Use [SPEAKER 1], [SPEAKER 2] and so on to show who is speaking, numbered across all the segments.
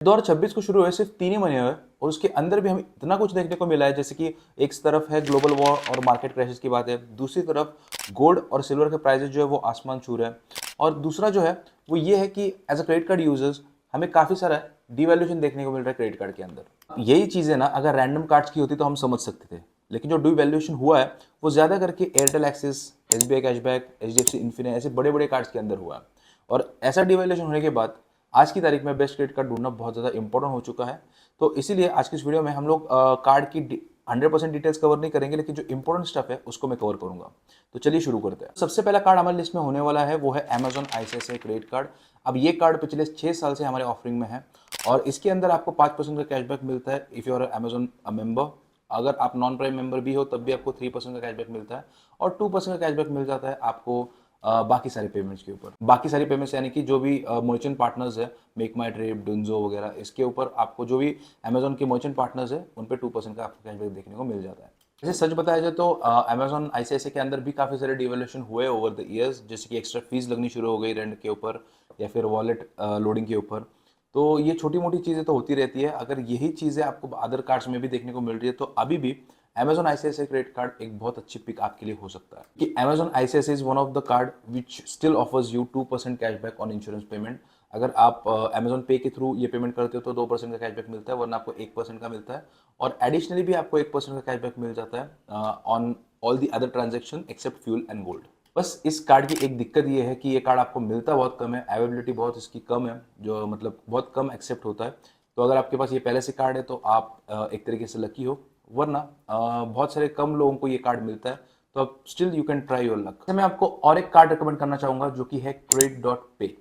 [SPEAKER 1] 2026 को शुरू हुए सिर्फ 3 ही महीने हुए और उसके अंदर भी हमें इतना कुछ देखने को मिला है, जैसे कि एक तरफ है ग्लोबल वॉर और मार्केट क्राइसिस की बात है, दूसरी तरफ गोल्ड और सिल्वर के प्राइसेस जो है वो आसमान छू रहे हैं, और दूसरा जो है वो ये है कि as a credit card users हमें काफ़ी सारा डिवैल्यूएशन देखने को मिल रहा है क्रेडिट कार्ड के अंदर। यही चीज़ें ना अगर रैंडम कार्ड्स की होती तो हम समझ सकते थे, लेकिन जो डिवैल्यूएशन हुआ है वो ज़्यादा करके Airtel axis, SBI cashback, HDFC infinity ऐसे बड़े बड़े कार्ड्स के अंदर हुआ है। और ऐसा डिवैल्यूएशन होने के बाद आज की तारीख में बेस्ट क्रेडिट कार्ड ढूंढना बहुत ज़्यादा इंपॉर्टेंट हो चुका है। तो इसीलिए आज की इस वीडियो में हम लोग कार्ड की 100% डिटेल्स कवर नहीं करेंगे, लेकिन जो इंपॉर्टेंट स्टफ है उसको मैं कवर करूंगा। तो चलिए शुरू करते हैं। सबसे पहला कार्ड हमारी लिस्ट में होने वाला है वो है Amazon ICICI क्रेडिट कार्ड। अब ये कार्ड पिछले 6 साल से हमारे ऑफरिंग में है और इसके अंदर आपको 5% का कैशबैक मिलता है if you are Amazon member. अगर आप नॉन प्राइम मेंबर भी हो तब भी आपको 3% का कैशबैक मिलता है और 2% का कैशबैक मिल जाता है आपको बाकी सारे पेमेंट्स के ऊपर। बाकी सारी पेमेंट्स यानी कि जो भी मर्चेंट पार्टनर्स है, मेक माई ट्रिप, डुन्जो वगैरह, इसके ऊपर आपको जो भी अमेजोन के मर्चेंट पार्टनर्स है उन पे 2% का आपको कैशबैक देखने को मिल जाता है। जैसे सच बताया जाए तो अमेजोन आईसीआईसीआई के अंदर भी काफ़ी सारे डिवैल्यूएशन हुए ओवर द ईयर्स, जैसे कि एक्स्ट्रा फीस लगनी शुरू हो गई रेंट के ऊपर या फिर वॉलेट लोडिंग के ऊपर। तो ये छोटी मोटी चीज़ें तो होती रहती है। अगर यही चीज़ें आपको अदर कार्ड्स में भी देखने को मिल रही है तो अभी भी Amazon ICICI क्रेडिट कार्ड एक बहुत अच्छी पिक आपके लिए हो सकता है कि Amazon ICICI is one of the card which still offers you 2% cashback on insurance payment. अगर आप Amazon पे के थ्रू ये पेमेंट करते हो तो 2% का कैशबैक मिलता है, वरना आपको 1% का मिलता है और एडिशनली भी आपको 1% का कैशबैक मिल जाता है on all the other transaction except fuel and gold. बस इस कार्ड की एक दिक्कत ये है कि ये कार्ड आपको मिलता बहुत कम है, अवेलेबिलिटी बहुत इसकी कम है, जो मतलब बहुत कम एक्सेप्ट होता है। तो अगर आपके पास ये पहले से कार्ड है तो आप एक तरीके से लकी हो, वरना बहुत सारे कम लोगों को ये कार्ड मिलता है। तो आप still you can try your luck. मैं आपको और एक कार्ड रिकमेंड करना चाहूंगा जो कि है क्रेडिट.पे।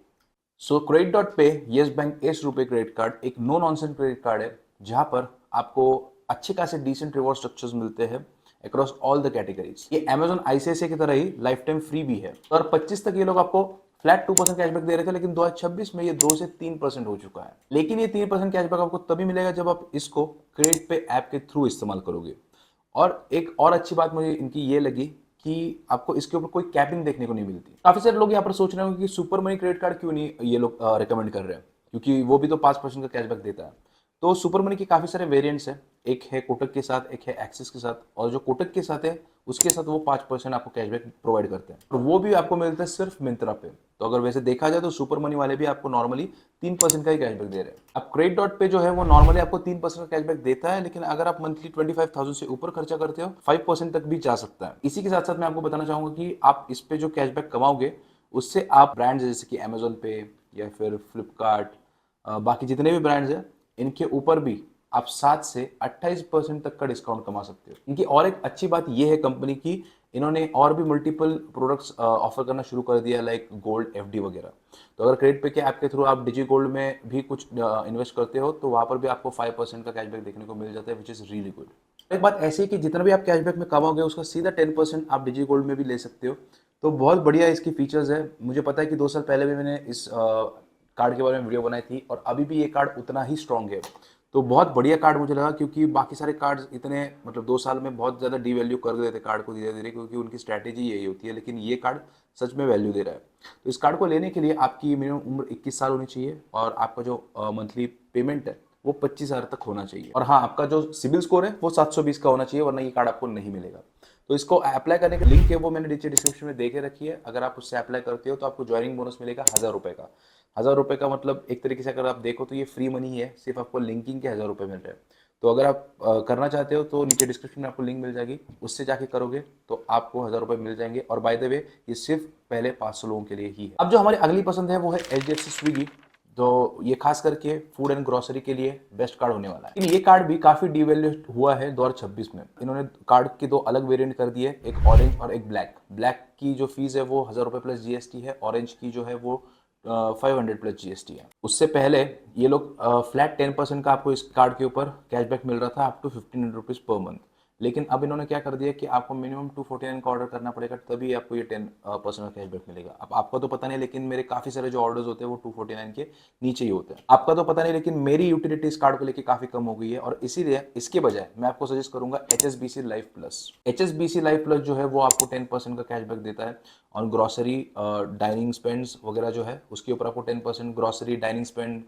[SPEAKER 1] सो क्रेडिट.पे येस बैंक एस रुपए क्रेडिट कार्ड एक नो नॉनसेंस क्रेडिट कार्ड है जहां पर आपको अच्छे खासे डिसेंट रिवॉर्ड स्ट्रक्चर्स मिलते हैं अक्रॉस ऑल द कैटेगरीज। ये Amazon ICICI की तरह ही लाइफ टाइम फ्री भी है। तो 2025 तक ये लोग आपको फ्लैट 2% कैशबैक दे रहे थे, लेकिन 2026 में ये 2 से 3% हो चुका है। लेकिन ये 3% कैशबैक आपको तभी मिलेगा जब आप इसको क्रेडिट पे ऐप के थ्रू इस्तेमाल करोगे। और एक और अच्छी बात मुझे इनकी ये लगी कि आपको इसके ऊपर कोई कैपिंग देखने को नहीं मिलती। काफी सारे लोग यहाँ पर सोच रहे होंगे कि सुपर मनी क्रेडिट कार्ड क्यों नहीं ये लोग रिकमेंड कर रहे हैं, क्योंकि वो भी तो 5% का कैशबैक देता है। तो सुपर मनी के काफी सारे वेरिएंट्स हैं, एक है कोटक के साथ, एक है एक्सिस के साथ, और जो कोटक के साथ है उसके साथ वो 5% आपको कैशबैक प्रोवाइड करते हैं और वो भी आपको मिलता है सिर्फ मिंत्रा पे। तो अगर वैसे देखा जाए तो सुपर मनी वाले भी आपको नॉर्मली 3% का ही कैशबैक दे रहे हैं। अब क्रेडिट.पे जो है वो नॉर्मली आपको 3% का कैशबैक देता है, लेकिन अगर आप मंथली 25,000 से ऊपर खर्चा करते हो 5% तक भी जा सकता है। इसी के साथ साथ मैं आपको बताना चाहूंगा कि आप इस पे जो कैशबैक कमाओगे उससे आप ब्रांड्स जैसे कि अमेजोन पे या फिर फ्लिपकार्ट, बाकी जितने भी ब्रांड्स हैं इनके ऊपर भी आप 7 से 28% तक का डिस्काउंट कमा सकते हो। इनकी और एक अच्छी बात यह है कंपनी की, इन्होंने और भी मल्टीपल प्रोडक्ट्स ऑफर करना शुरू कर दिया, लाइक गोल्ड, एफडी वगैरह। तो अगर क्रेडिट पे के ऐप के थ्रू आप डिजी गोल्ड में भी कुछ इन्वेस्ट करते हो तो वहां पर भी आपको 5% का कैशबैक देखने को मिल जाता है, विच इज रियली गुड। एक बात ऐसी है कि जितना भी आप कैशबैक में कमाओगे उसका सीधा 10% आप डिजी गोल्ड में भी ले सकते हो। तो बहुत बढ़िया इसकी फीचर्स है। मुझे पता है कि 2 साल पहले भी मैंने इस कार्ड के बारे में वीडियो बनाई थी और अभी भी ये कार्ड उतना ही स्ट्रांग है। तो बहुत बढ़िया कार्ड मुझे लगा, क्योंकि बाकी सारे कार्ड्स इतने मतलब 2 साल में बहुत ज़्यादा डीवैल्यू कर देते कार्ड को धीरे धीरे, क्योंकि उनकी स्ट्रैटेजी यही होती है, लेकिन ये कार्ड सच में वैल्यू दे रहा है। तो इस कार्ड को लेने के लिए आपकी मिनिमम उम्र 21 साल होनी चाहिए और आपका जो मंथली पेमेंट है वो 25,000 तक होना चाहिए। और हाँ, आपका जो सिबिल स्कोर है वो 720 का होना चाहिए, वरना ये कार्ड आपको नहीं मिलेगा। तो इसको अप्लाई करने का लिंक है वो मैंने नीचे डिस्क्रिप्शन में दे के रखी है। अगर आप उससे अप्लाई करते हो तो आपको ज्वाइनिंग बोनस मिलेगा 1,000 रुपये का। 1,000 रुपये का मतलब एक तरीके से अगर आप देखो तो ये फ्री मनी है, सिर्फ आपको लिंकिंग के 1,000 रुपये मिल रहे हैं। तो अगर आप करना चाहते हो तो नीचे डिस्क्रिप्शन में आपको लिंक मिल जाएगी, उससे जाके करोगे तो आपको 1,000 रुपये मिल जाएंगे। और बाय द वे ये सिर्फ पहले 500 लोगों के लिए ही है। अब जो हमारी अगली पसंद है वो है HDFC स्विगी। तो ये खास करके फूड एंड ग्रोसरी के लिए बेस्ट कार्ड होने वाला है। लेकिन ये कार्ड भी काफी डिवैल्यू हुआ है 2026 में। इन्होंने कार्ड के 2 अलग वेरिएंट कर दिए, एक ऑरेंज और एक ब्लैक। ब्लैक की जो फीस है वो 1,000 रुपये प्लस जीएसटी है, ऑरेंज की जो है वो 500 प्लस जीएसटी है। उससे पहले ये लोग फ्लैट 10% का आपको इस कार्ड के ऊपर कैशबैक मिल रहा था up to 1,500 rupees per month. लेकिन अब इन्होंने क्या कर दिया कि आपको मिनिमम 249 का ऑर्डर करना पड़ेगा तभी आपको ये 10% का कैशबैक मिलेगा। अब आपका तो पता नहीं, लेकिन मेरे काफी सारे जो ऑर्डर्स होते हैं वो 249 के नीचे ही होते हैं। आपका तो पता नहीं, लेकिन मेरी यूटिलिटी इस कार्ड को लेकर काफी कम हो गई है और इसीलिए इसके बजाय मैं आपको सजेस्ट करूंगा HSBC life plus. HSBC life plus जो है वो आपको 10% का कैशबैक देता है और ग्रॉसरी, डाइनिंग स्पेंड्स वगैरह जो है उसके ऊपर आपको 10% ग्रॉसरी, डाइनिंग स्पेंड,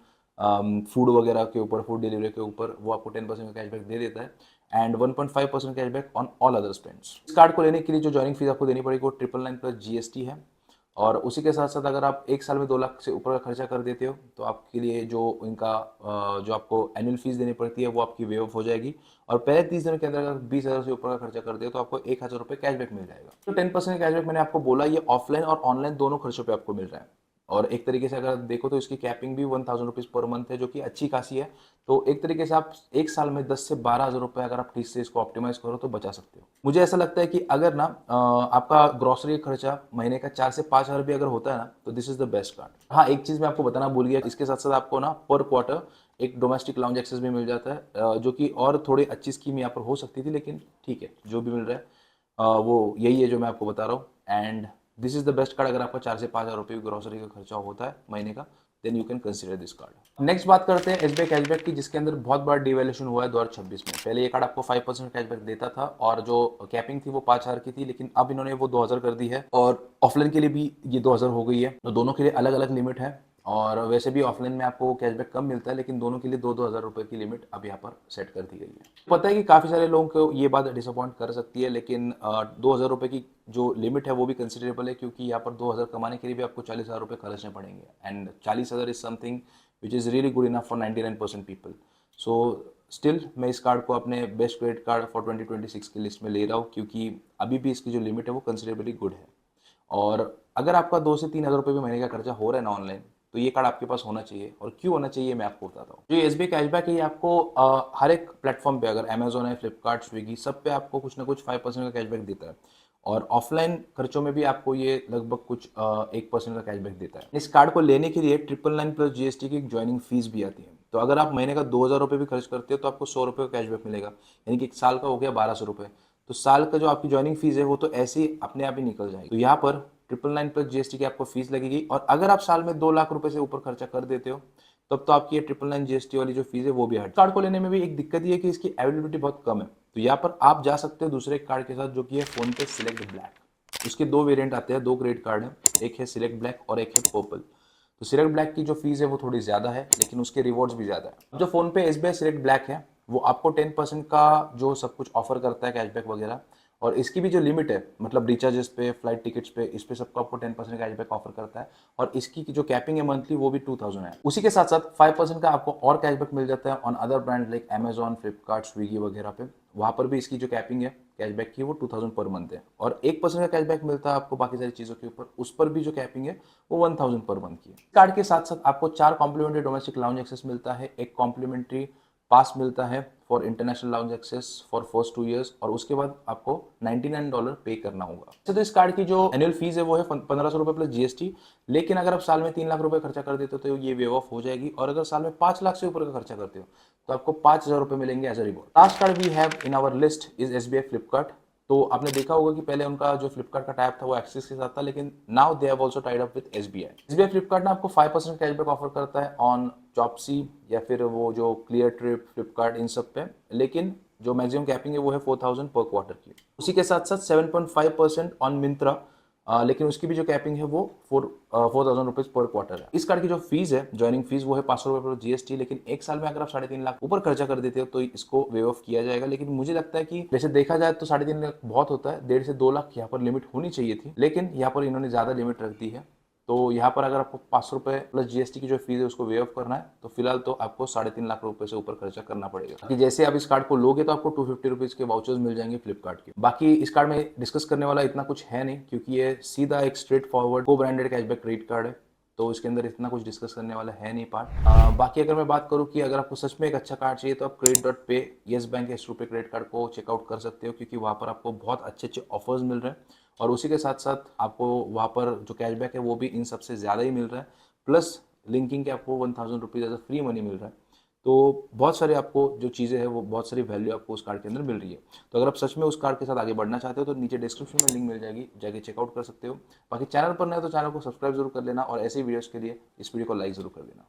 [SPEAKER 1] फूड वगैरह के ऊपर, फूड डिलीवरी के ऊपर वो आपको 10% का कैशबैक दे देता है and 1.5% cashback on all other spends. इस कार्ड को लेने के लिए जो ज्वाइनिंग फीस आपको देनी पड़ेगी वो 999 प्लस जीएसटी है। और उसी के साथ साथ अगर आप एक साल में 2 लाख से ऊपर का खर्चा कर देते हो तो आपके लिए जो इनका जो आपको एनुअल फीस देनी पड़ती है वो आपकी वेव ऑफ हो जाएगी। और पहले 30 दिन के अंदर अगर 20,000 से ऊपर का खर्चा कर दे तो आपको 1,000 रुपये कैशबैक मिल जाएगा। तो 10% कैशबैक मैंने आपको बोला, ये ऑफलाइन और ऑनलाइन दोनों खर्चों पे आपको मिल रहा है। और एक तरीके से अगर देखो तो इसकी कैपिंग भी 1,000 रुपीज़ पर मंथ है, जो कि अच्छी खासी है। तो एक तरीके से आप एक साल में 10 से 12,000 रुपये अगर आप ठीक से इसको ऑप्टिमाइज करो तो बचा सकते हो। मुझे ऐसा लगता है कि अगर ना आपका ग्रोसरी खर्चा महीने का 4 से 5,000 भी अगर होता है ना तो this is the best card. हाँ, एक चीज़ मैं आपको बताना भूल गया, इसके साथ साथ आपको ना पर क्वार्टर एक डोमेस्टिक लाउंज एक्सेस भी मिल जाता है, जो कि और थोड़ी अच्छी स्कीम यहाँ पर हो सकती थी, लेकिन ठीक है जो भी मिल रहा है वो यही है जो मैं आपको बता रहा हूँ। And this is the best card अगर आपका 4 से 5,000 रुपये ग्रोसरी का खर्चा होता है महीने का, then you can consider this card. Next बात करते हैं एसबीआई कैशबैक की, जिसके अंदर बहुत बड़ा डिवैल्यूएशन हुआ है 2026 में। पहले ये कार्ड आपको 5% कैशबैक देता था और जो कैपिंग थी वो 5,000 की थी, लेकिन अब इन्होंने वो 2,000 कर दी है और ऑफलाइन के लिए भी ये 2,000 हो गई है। तो दोनों के लिए अलग अलग लिमिट है और वैसे भी ऑफलाइन में आपको कैशबैक कम मिलता है, लेकिन दोनों के लिए 2-2 हज़ार रुपये की लिमिट अब यहाँ पर सेट कर दी गई है। पता है कि काफ़ी सारे लोगों को ये बात डिसअपॉइंट कर सकती है, लेकिन 2,000 रुपये की जो लिमिट है वो भी कंसिडरेबल है, क्योंकि यहाँ पर 2,000 कमाने के लिए भी आपको 40,000 रुपये खर्चने पड़ेंगे and 40,000 is something which is really good enough for 99% people. So still मैं इस कार्ड को अपने बेस्ट क्रेडिट कार्ड फॉर 2026 की लिस्ट में ले रहा हूँ, क्योंकि अभी भी इसकी जो लिमिट है वो कंसिडरेबली गुड है। और अगर आपका 2 से 3,000 रुपये भी महीने का खर्चा हो रहा है ना ऑनलाइन, तो ये कार्ड आपके पास होना चाहिए। और क्यों होना चाहिए मैं आपको बताता हूँ। जो एसबीआई कैशबैक है ये आपको हर एक प्लेटफॉर्म पे, अगर अमेजोन है, फ्लिपकार्ट, स्विगी, सब पे आपको कुछ ना कुछ 5% का कैशबैक देता है। और ऑफलाइन खर्चों में भी आपको ये लगभग कुछ 1% का कैशबैक देता है। इस कार्ड को लेने के लिए 999 प्लस जीएसटी की एक ज्वाइनिंग फीस भी आती है। तो अगर आप महीने का 2,000 रुपये भी खर्च करते हो तो आपको 100 रुपये का कैशबैक मिलेगा, यानी कि एक साल का हो गया 1,200 रुपये। तो साल का जो आपकी ज्वाइनिंग फीस है वो तो ऐसे ही अपने आप ही निकल जाएगी। तो यहाँ पर 999 प्लस जीएसटी की आपको फीस लगेगी। और अगर आप साल में 2 लाख रुपए से ऊपर खर्चा कर देते हो तब तो आपकी ये 999 जीएसटी वाली जो फीस है वो भी हट। कार्ड को लेने में भी एक दिक्कत ये है कि इसकी अवेलेबिलिटी बहुत कम है। तो यहाँ पर आप जा सकते हो दूसरे कार्ड के साथ, जो कि है फोन पे सिलेक्ट ब्लैक। उसके 2 वेरिएंट आते हैं, 2 क्रेडिट कार्ड है, एक है सिलेक्ट ब्लैक और एक है पर्पल। तो सिलेक्ट ब्लैक की जो फीस है वो थोड़ी ज़्यादा है, लेकिन उसके रिवॉर्ड्स भी ज़्यादा है। जो फोन पे एसबीआई सिलेक्ट ब्लैक है वो आपको 10% का जो सब कुछ ऑफर करता है कैशबैक वगैरह, और इसकी भी जो लिमिट है, मतलब रिचार्जेस पे, फ्लाइट टिकट्स पे, इस पे सबको आपको 10% कैशबैक ऑफर करता है। और इसकी जो कैपिंग है मंथली वो भी 2,000 है। उसी के साथ साथ 5% का आपको और कैशबैक मिल जाता है on other brand like Amazon, Flipkart, Swiggy वगैरह पे। वहाँ पर भी इसकी जो कैपिंग है कैशबैक की वो 2,000 पर मंथ है। और 1% का कैशबैक मिलता है आपको बाकी सारी चीज़ों के ऊपर, उस पर भी जो कैपिंग है वो 1,000 पर मंथ की है। कार्ड के साथ साथ आपको 4 कॉम्प्लीमेंट्री डोमेस्टिक लाउंज एक्सेस मिलता है, एक कॉम्प्लीमेंट्री पास मिलता है for international lounge access for first 2 years, और उसके बाद आपको $99 पे करना होगा। तो इस कार्ड की जो एनुअल फीस है वो है 1,500 रुपये प्लस जीएसटी। लेकिन अगर आप साल में 3 लाख रुपए खर्चा कर देते हो तो ये वेव ऑफ हो जाएगी। और अगर साल में 5 लाख से ऊपर का खर्चा करते हो तो आपको 5,000 रुपये मिलेंगे as a reward. Last card we have in our list is SBI Flipkart. तो आपने देखा होगा कि पहले उनका जो फ्लिपकार्ट का टाइप था वो एक्सिस के साथ था, लेकिन now they have also tied up with SBI. SBI Flipkart ना आपको 5% कैशबैक ऑफर करता है ऑन चॉप्सी या फिर वो जो क्लियर ट्रिप, फ्लिपकार्ट, इन सब पे। लेकिन जो मैक्सिमम कैपिंग है वो है 4,000 पर क्वार्टर की। उसी के साथ साथ 7.5% ऑन मिंत्रा, लेकिन उसकी भी जो कैपिंग है वो 4,000 रुपीज पर क्वार्टर है। इस कार्ड की जो फीस है, ज्वाइनिंग फीस, वो है 500 रुपये पर जीएसटी। लेकिन एक साल में अगर आप 3.5 लाख ऊपर खर्चा कर देते हो तो इसको वेव ऑफ किया जाएगा। लेकिन मुझे लगता है कि वैसे देखा जाए तो 3.5 लाख बहुत होता है, 1.5 से 2 लाख यहाँ पर लिमिट होनी चाहिए थी, लेकिन यहाँ पर इन्होंने ज्यादा लिमिट रख दी है। तो यहाँ पर अगर आपको 500 रुपये प्लस जीएसटी की जो फीस है उसको वेव ऑफ करना है तो फिलहाल तो आपको 3.5 लाख रुपए से ऊपर खर्चा करना पड़ेगा। कि जैसे आप इस कार्ड को लोगे तो आपको 250 रुपीज के वाउचर्स मिल जाएंगे फ्लिपकार्ट के। बाकी इस कार्ड में डिस्कस करने वाला इतना कुछ है नहीं, क्योंकि ये सीधा एक स्ट्रेट फॉरवर्ड को ब्रांडेड कैशबैक क्रेडिट कार्ड है, तो इसके अंदर इतना कुछ डिस्कस करने वाला है नहीं पार्ट। बाकी अगर मैं बात करूँ कि अगर आपको सच में एक अच्छा कार्ड चाहिए तो आप credit.pay येस बैंक एस रुपये क्रेडिट कार्ड को चेकआउट कर सकते हो, क्योंकि वहाँ पर आपको बहुत अच्छे अच्छे ऑफर्स मिल रहे हैं। और उसी के साथ साथ आपको वहाँ पर जो कैशबैक है वो भी इन सबसे ज़्यादा ही मिल रहा है, प्लस लिंकिंग के आपको 1,000 rupees as a free money मिल रहा है। तो बहुत सारे आपको जो चीज़ें हैं वो बहुत सारी वैल्यू आपको उस कार्ड के अंदर मिल रही है। तो अगर आप सच में उस कार्ड के साथ आगे बढ़ना चाहते हो तो नीचे डिस्क्रिप्शन में लिंक मिल जाएगी, जाके चेकआउट कर सकते हो। बाकी चैनल पर नए तो चैनल को सब्सक्राइब जरूर कर लेना और ऐसे वीडियोस के लिए इस वीडियो को लाइक जरूर कर देना।